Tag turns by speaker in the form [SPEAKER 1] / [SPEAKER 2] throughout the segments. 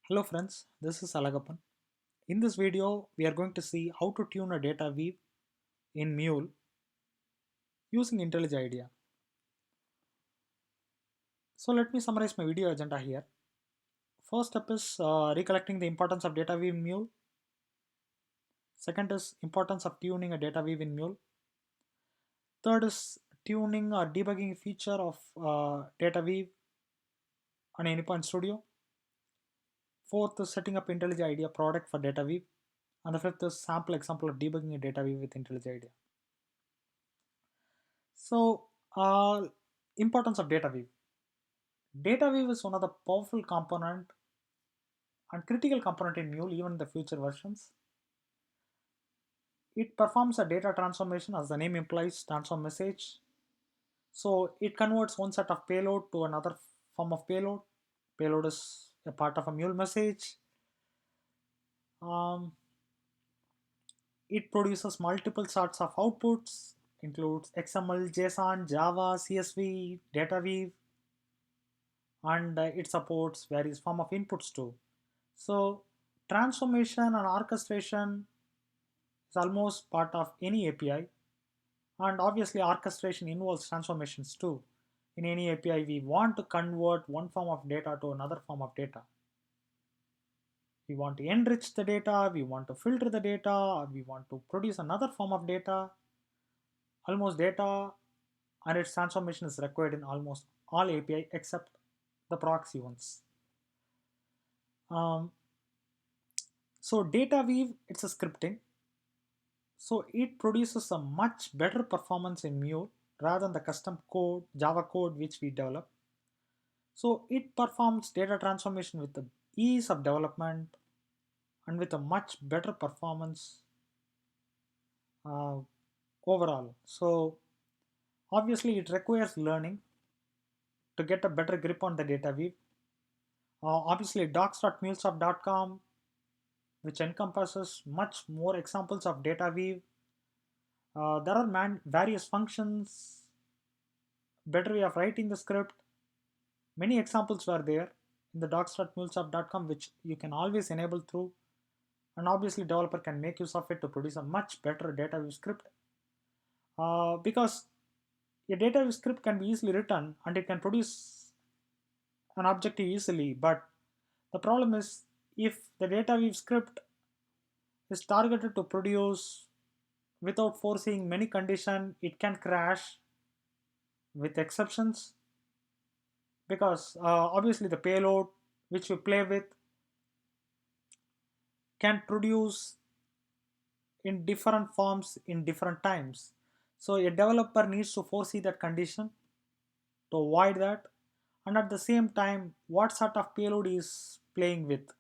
[SPEAKER 1] Hello friends, this is Alagappan. In this video, we are going to see how to tune a data weave in Mule using Intellij Idea. So let me summarize my video agenda here. First step is recollecting the importance of data weave in Mule. Second is importance of tuning a data weave in Mule. Third is tuning or debugging feature of data weave on Anypoint Studio. Fourth is setting up Intellij Idea product for data weave. And the fifth is sample example of debugging a data weave with Intellij Idea. So, importance of data weave. Data weave is one of the powerful component and critical component in Mule even in the future versions. It performs a data transformation as the name implies, transform message. So it converts one set of payload to another form of payload. Payload is a part of a Mule message. Um, it produces multiple sorts of outputs, includes XML, JSON, Java, CSV, data weave, and it supports various form of inputs too. So transformation and orchestration is almost part of any API, and obviously orchestration involves transformations too. In any API, we want to convert one form of data to another form of data. We want to enrich the data, we want to filter the data, or we want to produce another form of data. Almost data and its transformation is required in almost all API except the proxy ones. Um, so data weave, it's a scripting. So it produces a much better performance in Mule rather than the custom code, Java code which we develop. So it performs data transformation with the ease of development and with a much better performance uh, overall. So obviously it requires learning to get a better grip on the data weave. Obviously docs.mulesoft.com, which encompasses much more examples of data weave. There are various functions, better way of writing the script. Many examples were there in the docs.mulesoft.com which you can always enable through, and obviously developer can make use of it to produce a much better data view script because a data view script can be easily written and it can produce an objective easily, but the problem is if the data view script is targeted to produce without foreseeing many conditions, it can crash with exceptions because obviously the payload which we play with can produce in different forms in different times. So a developer needs to foresee that condition to avoid that, and at the same time what sort of payload is playing with.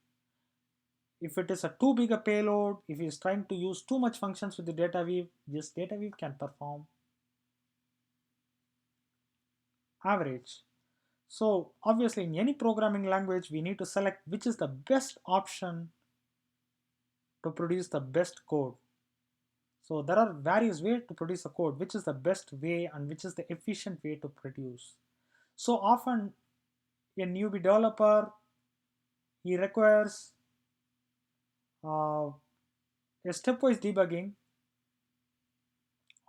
[SPEAKER 1] If it is a too big a payload, if he is trying to use too much functions with the data weave, this data weave can perform average. So obviously in any programming language we need to select which is the best option to produce the best code. So there are various ways to produce a code, which is the best way and which is the efficient way to produce. So often a newbie developer, he requires a stepwise debugging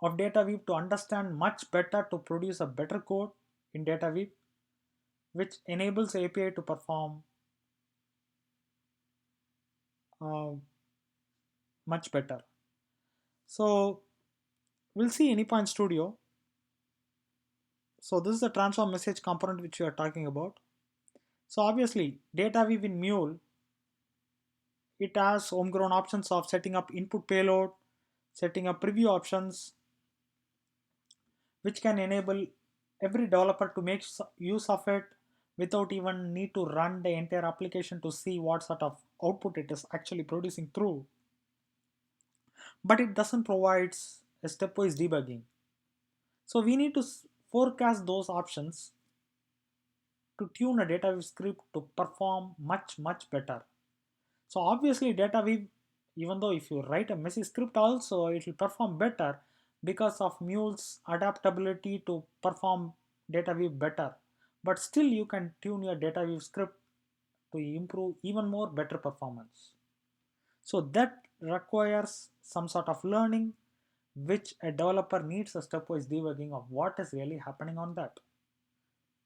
[SPEAKER 1] of DataWeave to understand much better to produce a better code in DataWeave, which enables API to perform uh, much better. So we'll see Anypoint Studio. So this is the transform message component which we are talking about. So obviously DataWeave in Mule, it has homegrown options of setting up input payload, setting up preview options, which can enable every developer to make use of it without even need to run the entire application to see what sort of output it is actually producing through. But it doesn't provide a stepwise debugging. So we need to forecast those options to tune a data script to perform much better. So obviously DataWeave, even though if you write a messy script also, it will perform better because of Mule's adaptability to perform DataWeave better. But still you can tune your DataWeave script to improve even more better performance. So that requires some sort of learning, which a developer needs a stepwise debugging of what is really happening on that.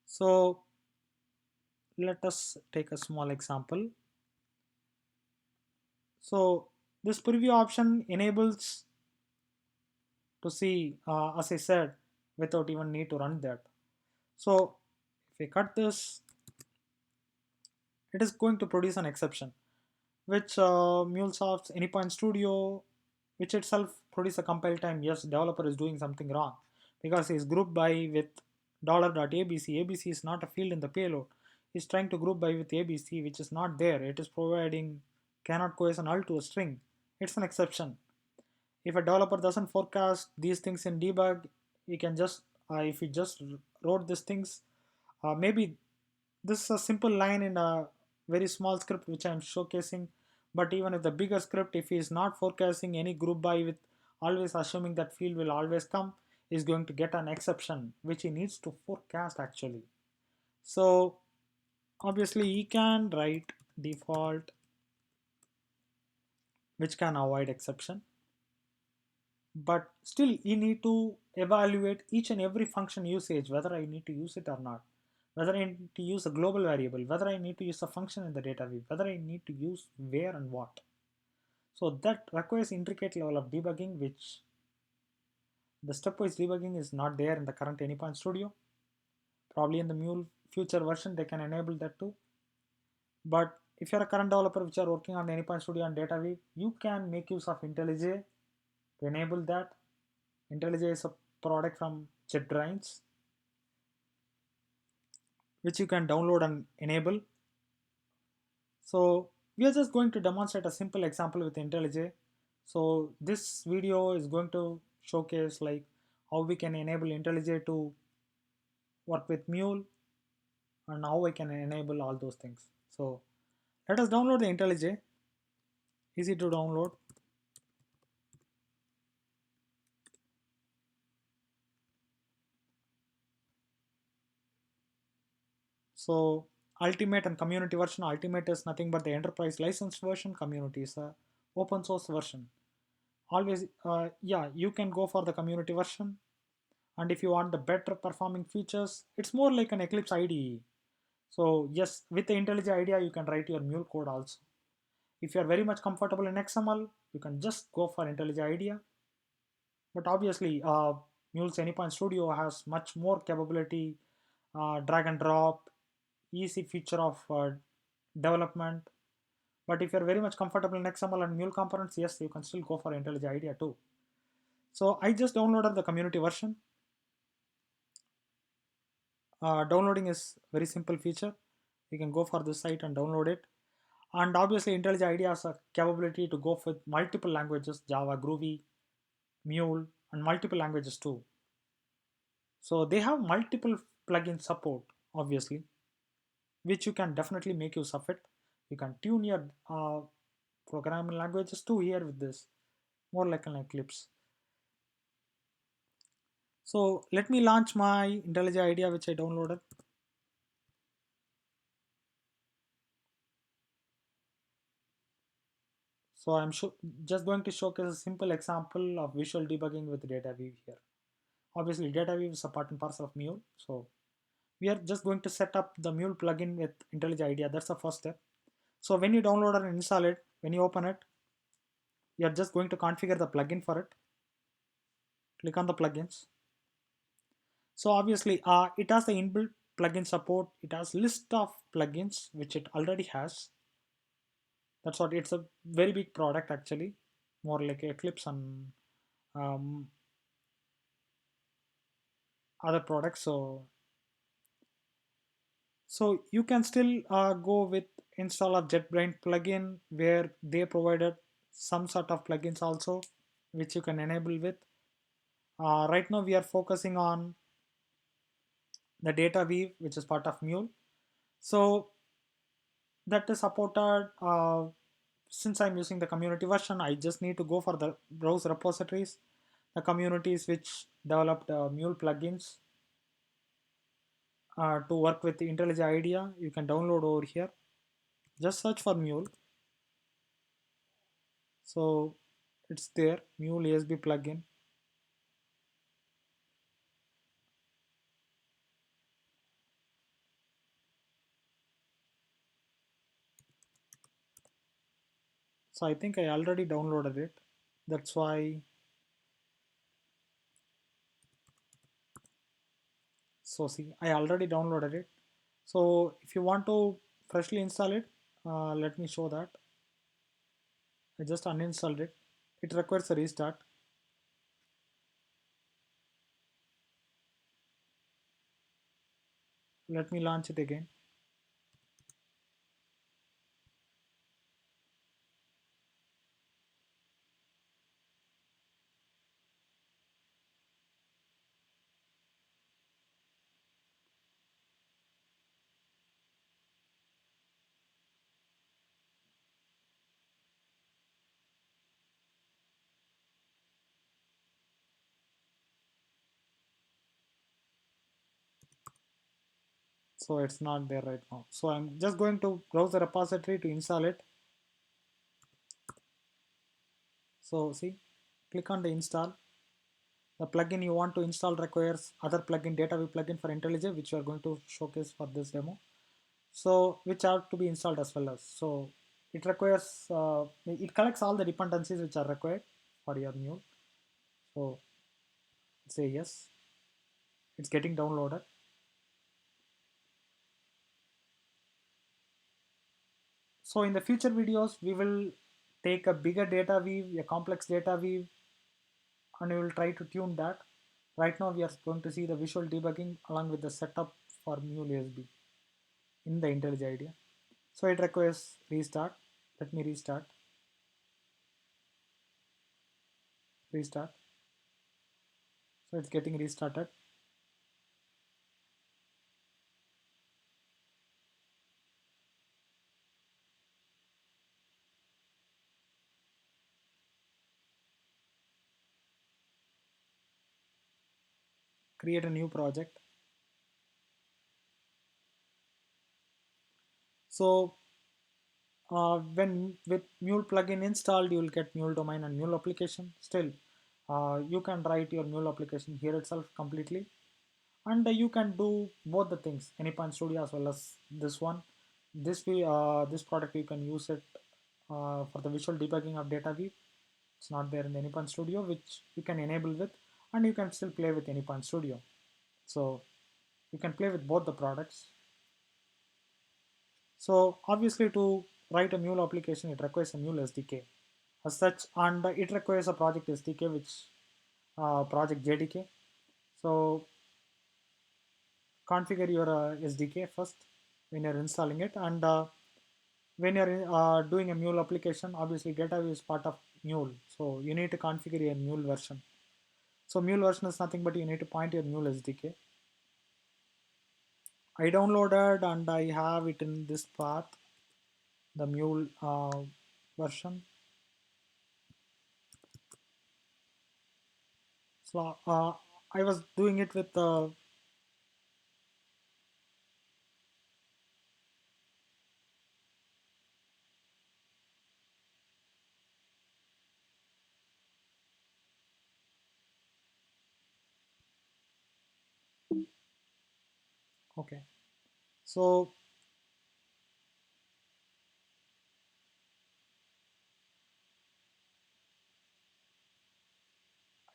[SPEAKER 1] So let us take a small example. So this preview option enables to see, as I said, without even need to run that. So if we cut this, it is going to produce an exception, which Mulesoft's Anypoint Studio, which itself produce a compile time. Yes, developer is doing something wrong because he is grouped by with $.abc. ABC is not a field in the payload. He's trying to group by with ABC, which is not there. It is providing cannot coerce null to a string. It's an exception. If a developer doesn't forecast these things in debug, he can just if he just wrote these things, maybe this is a simple line in a very small script which I'm showcasing. But even if the bigger script, if he is not forecasting any group by with always assuming that field will always come, is going to get an exception which he needs to forecast actually. So obviously he can write default which can avoid exception, but still you need to evaluate each and every function usage, whether I need to use it or not, whether I need to use a global variable, whether I need to use a function in the database, whether I need to use where and what. So that requires intricate level of debugging, which the stepwise debugging is not there in the current Anypoint Studio. Probably in the Mule future version they can enable that too. But if you're a current developer which are working on the Anypoint Studio and Dataweave, you can make use of IntelliJ to enable that. IntelliJ is a product from JetBrains, which you can download and enable. So we are just going to demonstrate a simple example with IntelliJ. So this video is going to showcase like how we can enable IntelliJ to work with Mule and how I can enable all those things. So let us download the IntelliJ. Easy to download. So Ultimate and Community version. Ultimate is nothing but the enterprise licensed version. Community is a open source version. Always, yeah, you can go for the community version. And if you want the better performing features, it's more like an Eclipse IDE. So yes, with the IntelliJ IDEA, you can write your Mule code also. If you are very much comfortable in XML, you can just go for IntelliJ IDEA. But obviously, Mule's Anypoint Studio has much more capability, drag and drop, easy feature of development. But if you're very much comfortable in XML and Mule components, yes, you can still go for IntelliJ IDEA too. So I just downloaded the community version. Downloading is very simple feature. You can go for this site and download it. And obviously IntelliJ IDEA has a capability to go with multiple languages, Java, Groovy, Mule, and multiple languages too. So they have multiple plugin support, obviously, which you can definitely make use of it. You can tune your programming languages too here with this, more like an Eclipse. So let me launch my IntelliJ IDEA which I downloaded. So I'm just going to showcase a simple example of visual debugging with Dataweave here. Obviously Dataweave is a part and parcel of Mule. So we are just going to set up the Mule plugin with IntelliJ IDEA. That's the first step. So when you download and install it, when you open it, you are just going to configure the plugin for it. Click on the plugins. So obviously it has the inbuilt plugin support. It has list of plugins which it already has. That's what it's a very big product actually, more like Eclipse and um, other products. So you can still go with install of JetBrains plugin where they provided some sort of plugins also which you can enable with. Right now we are focusing on the data weave which is part of Mule. So that is supported. Since I'm using the community version, I just need to go for the browse repositories, the communities which developed Mule plugins to work with the IntelliJ IDEA. You can download over here. Just search for Mule. So it's there, Mule ASB plugin. So I think I already downloaded it. That's why. So see, I already downloaded it. So if you want to freshly install it, let me show that. I just uninstalled it. It requires a restart. Let me launch it again. So it's not there right now. So I'm just going to browse the repository to install it. So see, click on the install. The plugin you want to install requires other plugin, Datawave plugin for IntelliJ, which we are going to showcase for this demo. So which have to be installed as well as. So it requires, it collects all the dependencies which are required for your Mule. So say yes, it's getting downloaded. So in the future videos, we will take a bigger data weave, a complex data weave, and we will try to tune that. Right now, we are going to see the visual debugging along with the setup for Mule USB in the Intellij Idea. So it requires restart. Let me restart. Restart. So it's getting restarted. Create a new project. So when with Mule plugin installed, you will get Mule domain and Mule application. Still, you can write your Mule application here itself completely, and you can do both the things, Anypoint Studio as well as this one. This product you can use it for the visual debugging of DataWeave. It's not there in the Anypoint Studio, which you can enable with, and you can still play with Anypoint Studio. So you can play with both the products. So obviously to write a Mule application, it requires a Mule SDK as such, and it requires a project SDK, which project JDK. So configure your SDK first when you're installing it, and when you're doing a Mule application, obviously Datawave is part of Mule, so you need to configure your Mule version. So Mule version is nothing but you need to point your Mule SDK. I downloaded and I have it in this path, the Mule version. So I was doing it with okay. So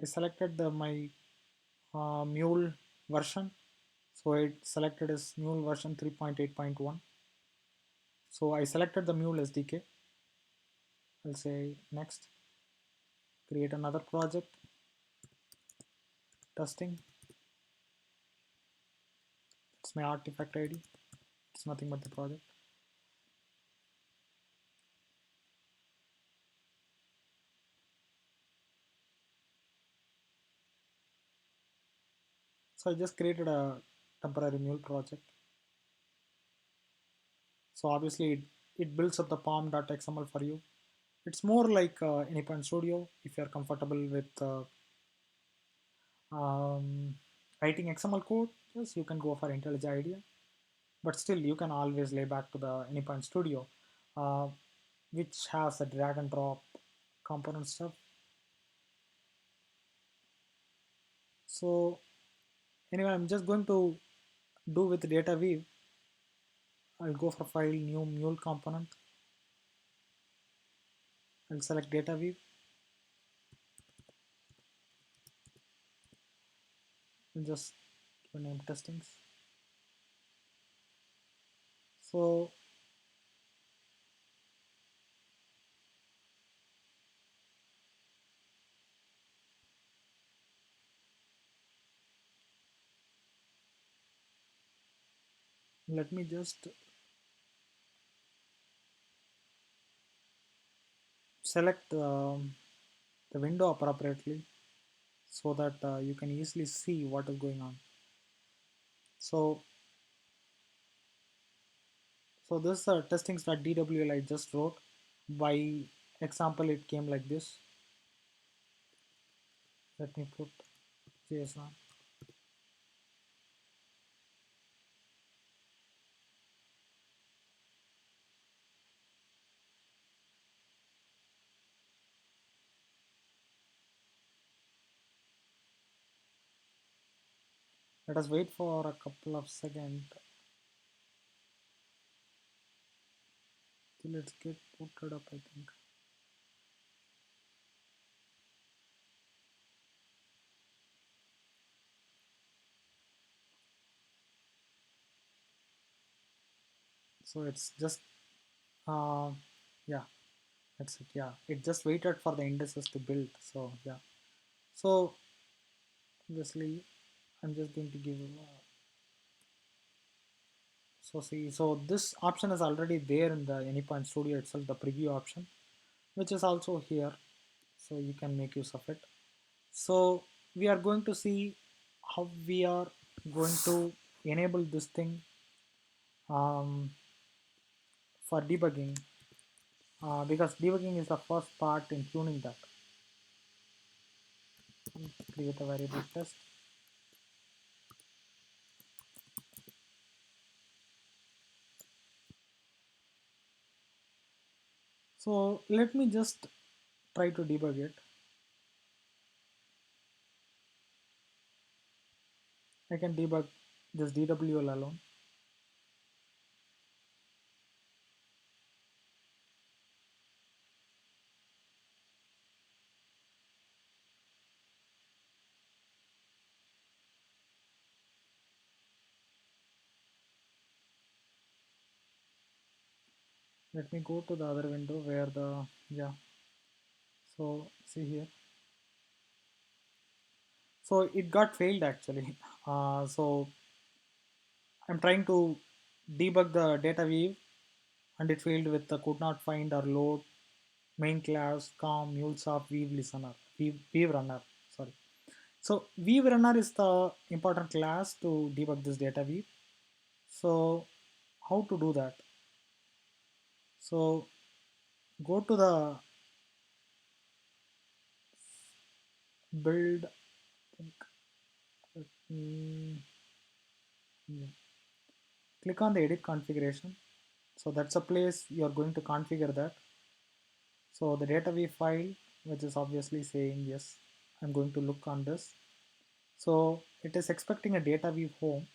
[SPEAKER 1] I selected my Mule version. So it selected as Mule version 3.8.1. So I selected the Mule SDK. I'll say next, create another project, testing. It's my artifact ID. It's nothing but the project. So I just created a temporary Mule project. So obviously it builds up the pom.xml for you. It's more like Anypoint Studio. If you're comfortable with um, writing XML code, yes, you can go for IntelliJ Idea. But still, you can always lay back to the Anypoint Studio. uh, which has a drag and drop component stuff. So anyway, I'm just going to do with data weave. I'll go for file, new mule component. I'll select data weave. I'll just give a name testings. So let me just select the window appropriately so that you can easily see what is going on. So this testings.dwl I just wrote. By example, it came like this. Let me put JSON. Let us wait for a couple of seconds till it gets booted up, I think. So it's just uh, yeah, that's it. Yeah, it just waited for the indices to build. So yeah, so obviously I'm just going to give so see, so this option is already there in the Anypoint Studio itself, the preview option, which is also here, so you can make use of it. So we are going to see how we are going to enable this thing um, for debugging, because debugging is the first part in tuning that. Create a variable test. So let me just try to debug it. I can debug this DWL alone. Let me go to the other window where the, yeah, so see here. So it got failed actually. So I'm trying to debug the data weave and it failed with the could not find or load main class com Mulesoft weave listener weave runner. Sorry. So weave runner is the important class to debug this data weave. So how to do that? So go to the build. Mm, yeah. Click on the edit configuration. So that's a place you're going to configure that. So the data we file, which is obviously saying yes, I'm going to look on this. So it is expecting a data weave home.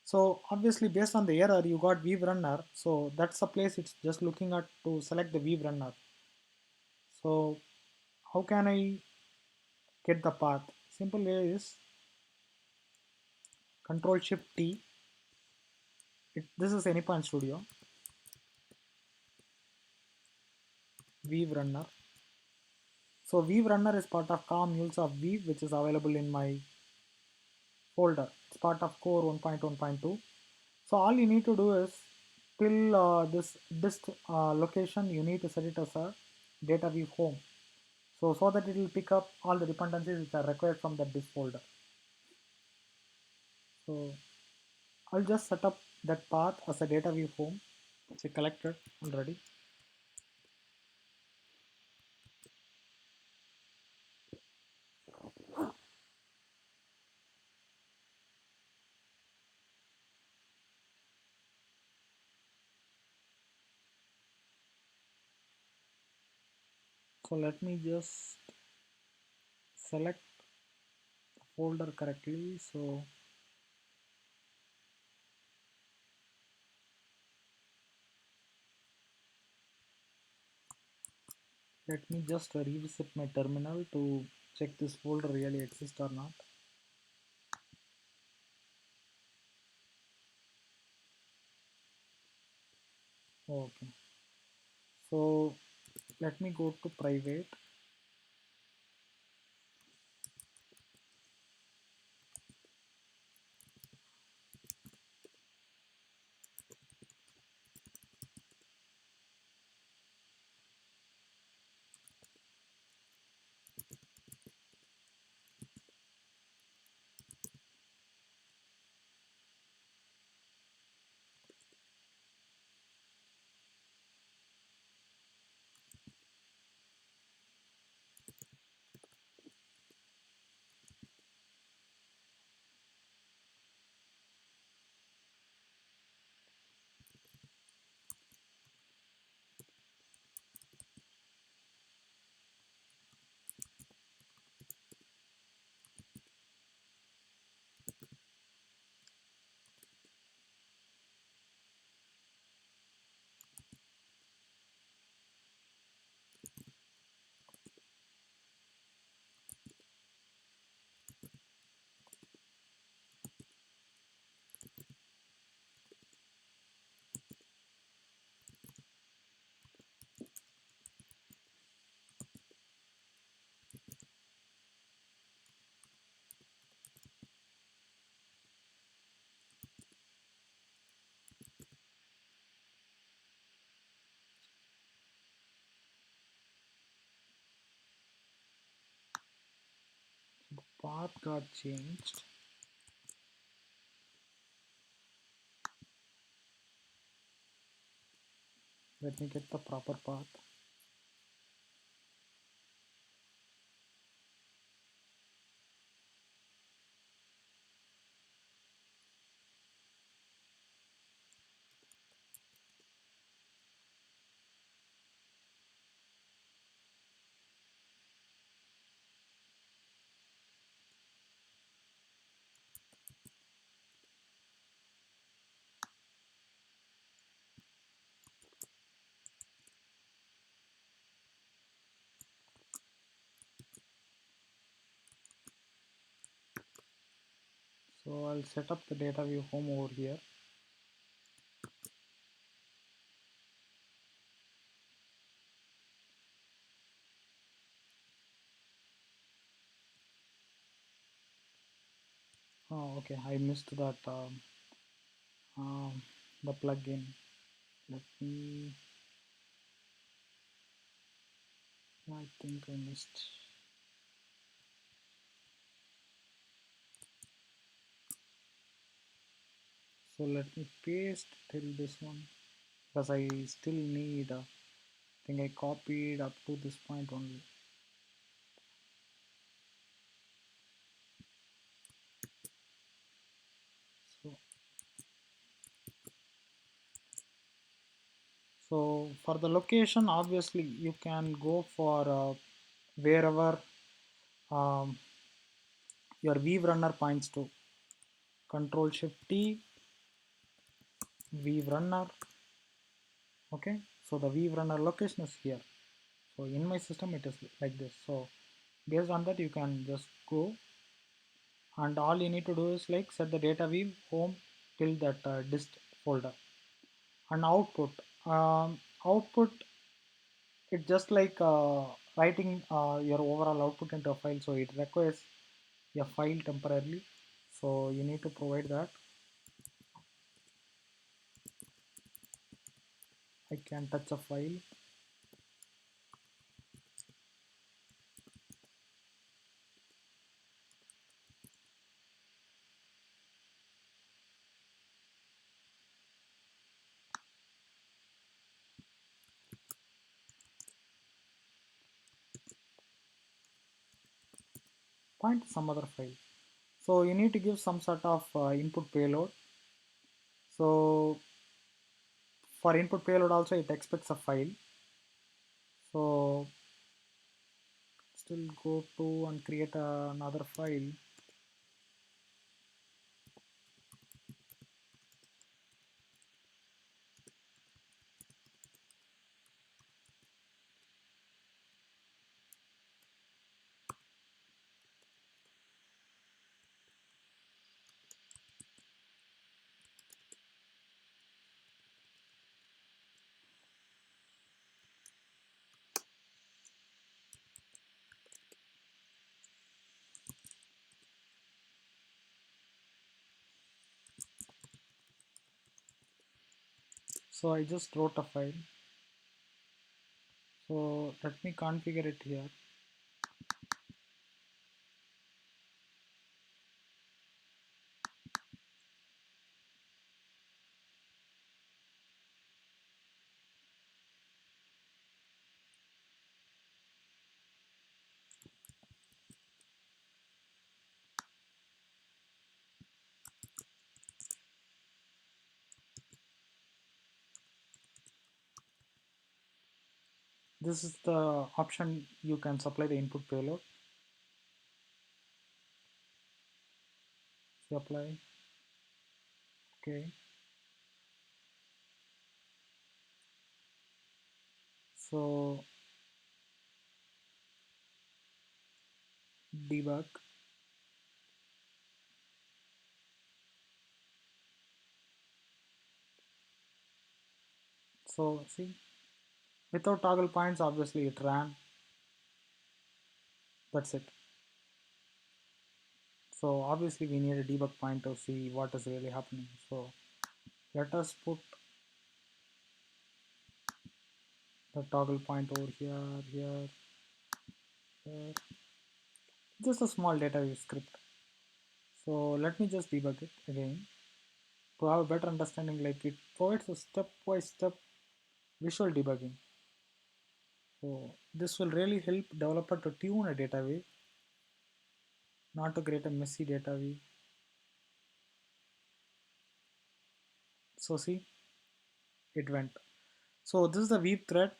[SPEAKER 1] So obviously based on the error you got weave runner. So that's the place it's just looking at to select the weave runner. So how can I get the path? Simple way is Control Shift T. This is Anypoint Studio. Weave runner. So Weave runner is part of COM Mules of Weave, which is available in my folder. It's part of core 1.1.2. So all you need to do is till this dist location, you need to set it as a data weave home. So that it will pick up all the dependencies which are required from that dist folder. So I'll just set up that path as a data weave home. It's collected already. So let me just select the folder correctly. So let me just revisit my terminal to check this folder really exists or not. Okay, so let me go to private. The path got changed. Let me get the proper path. So I'll set up the data view home over here. Oh, okay, I missed that um, the plugin. Let me. I think I missed. So let me paste till this one because I still need. I think I copied up to this point only. So so for the location, obviously you can go for wherever um, your Weave runner points to. Control Shift T, Weave runner. Okay, so the Weave runner location is here. So in my system it is like this. So based on that you can just go, and all you need to do is like set the data weave home till that dist folder. And output, output, it's just like writing your overall output into a file, so it requires a file temporarily, so you need to provide that. I can touch a file. Point to some other file. So you need to give some sort of input payload. So for input payload also it expects a file. So still go to and create another file. So I just wrote a file. So let me configure it here. This is the option you can supply the input payload. So apply. Okay. So debug. So see, without toggle points, obviously it ran. That's it. So obviously we need a debug point to see what is really happening. So let us put the toggle point over here, here, here. Just a small data script. So let me just debug it again to have a better understanding. Like it provides a step-by-step visual debugging. So this will really help developer to tune a data wave, not to create a messy data wave. So see, it went. So this is the weave thread,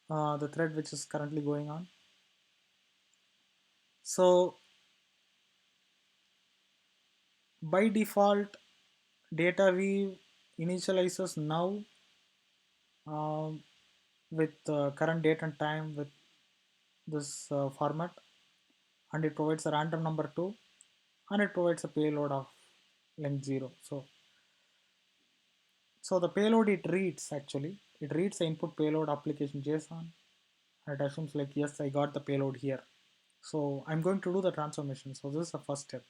[SPEAKER 1] the thread which is currently going on. So by default, data weave initializes now um, with current date and time with this format, and it provides a random number 2, and it provides a payload of length 0. So the payload it reads, actually it reads the input payload application JSON, and it assumes like yes, I got the payload here. So I'm going to do the transformation. So this is the first step.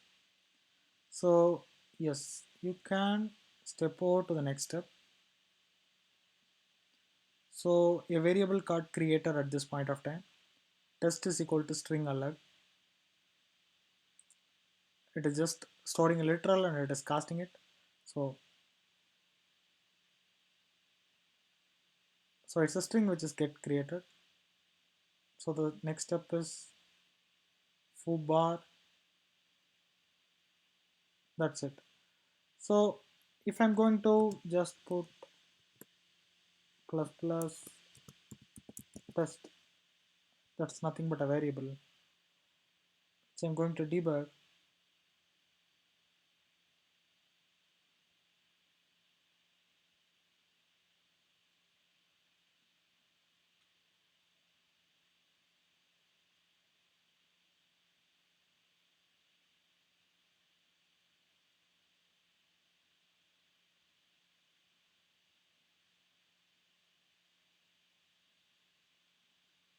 [SPEAKER 1] So yes, you can step over to the next step. So a variable called creator at this point of time, test is equal to string alert. It is just storing a literal and it is casting it. So it's a string which is get created. So the next step is foo bar. That's it. So if I'm going to just put plus plus test, that's nothing but a variable. So I'm going to debug.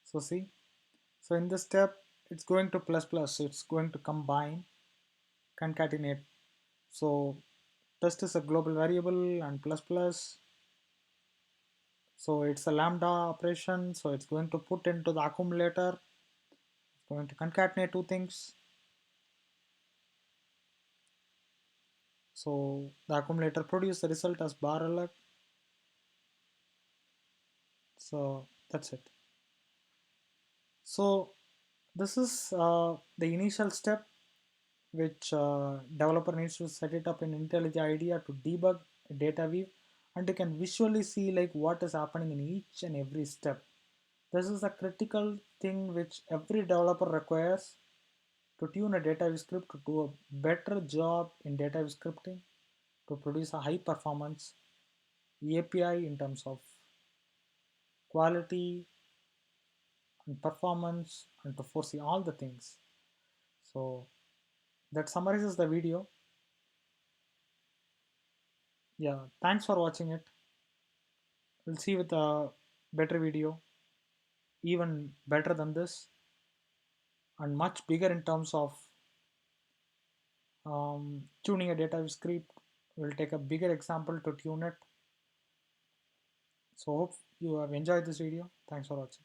[SPEAKER 1] So see, so in this step, it's going to plus plus. So it's going to combine, concatenate. So test is a global variable and plus plus. So it's a lambda operation. So it's going to put into the accumulator. It's going to concatenate two things. So the accumulator produces the result as bar alert. So that's it. So this is the initial step which developer needs to set it up in Intellij Idea to debug data weave, and you can visually see like what is happening in each and every step. This is a critical thing which every developer requires to tune a database script to do a better job in database scripting to produce a high performance API in terms of quality and performance and to foresee all the things. So that summarizes the video. Yeah, thanks for watching it. We'll see with a better video, even better than this, and much bigger in terms of tuning a database script. We'll take a bigger example to tune it. So hope you have enjoyed this video. Thanks for watching.